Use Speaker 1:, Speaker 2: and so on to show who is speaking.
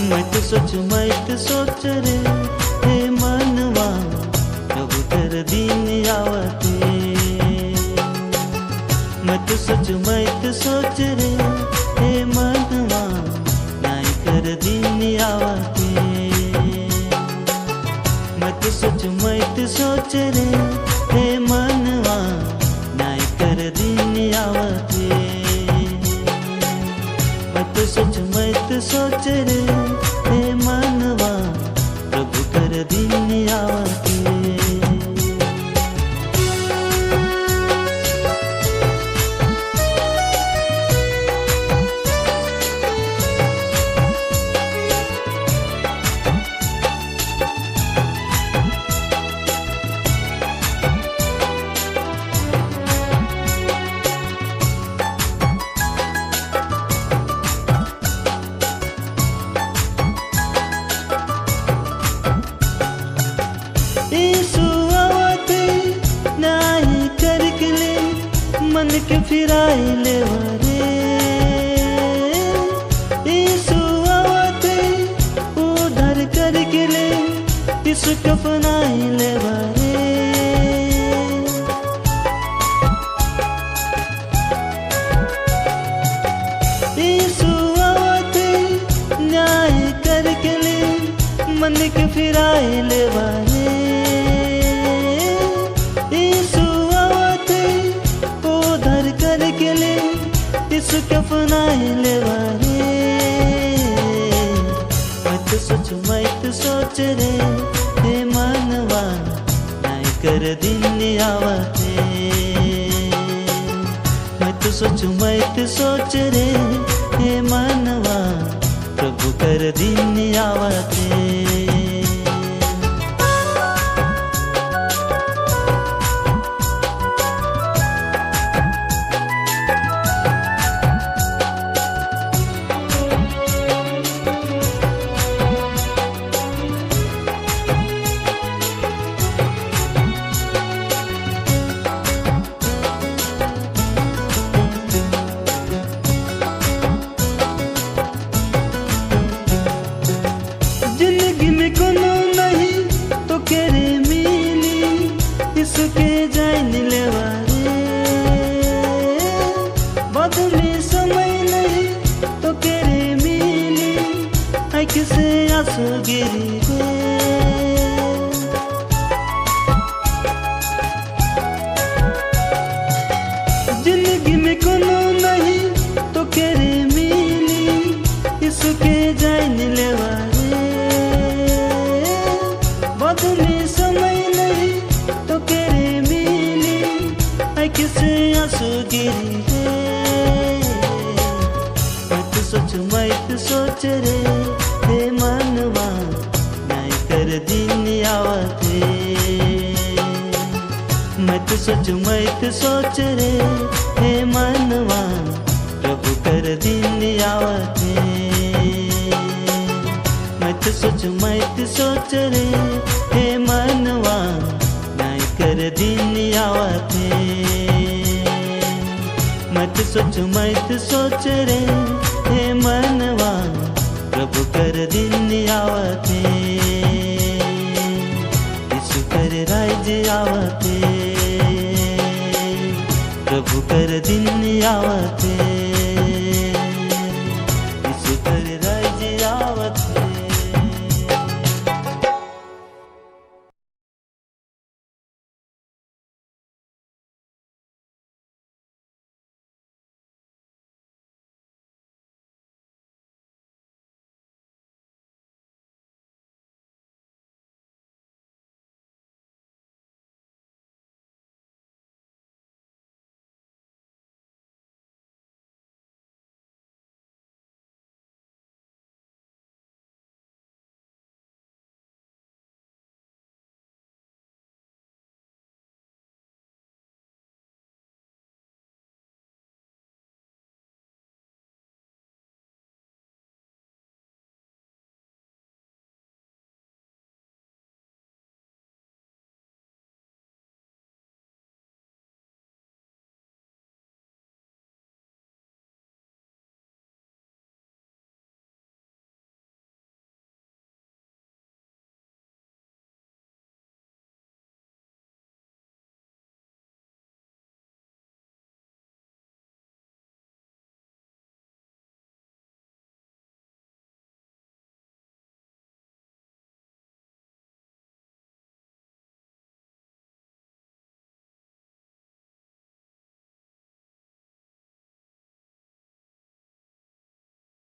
Speaker 1: मैं तो सोच रे हे मनवा प्रभु कर दिन आवते। मैं तो सोच रे हे मनवा नाई कर दिन आवते। मैं तो सोच रे हे मनवा नाई कर दिन आवते। मैं तो सोच रे हे मनवा प्रभु कर दिन आवते। मन के फिराई ले वारे यीशु आवते उधर करके ले यीशु कफनाई ले वारे। यीशु आवते न्याय करके ले मन के फिराई ले वारे। यीशु कफनाई ले वारे। मैं तो सोच रे हे मनवा नाई कर दिन आवते। मैं तो सोच रे हे मनवा प्रभु कर दिन आवते। इसके जान ले वारे बाद में समय नहीं तो केरे मिली आँख से आंसू गिरी रे। जिंदगी में कोनो नहीं तो केरे मिली इसके जान ले वारे बाद में समय नहीं तो केरे मिली आँख से आंसू गिरी रे। मैं तो सोच रे हे मनवा नाई कर दिन आवते। मैं तो सोच रे हे मनवा प्रभु कर दिन आवते। मैं तो सोच रे हे मनवा नाई कर दिन आवते। मैं तो सोच रे हे मनवा प्रभु कर दिन आवते। यीशु कर राज्य आवते प्रभु कर दिन आवते।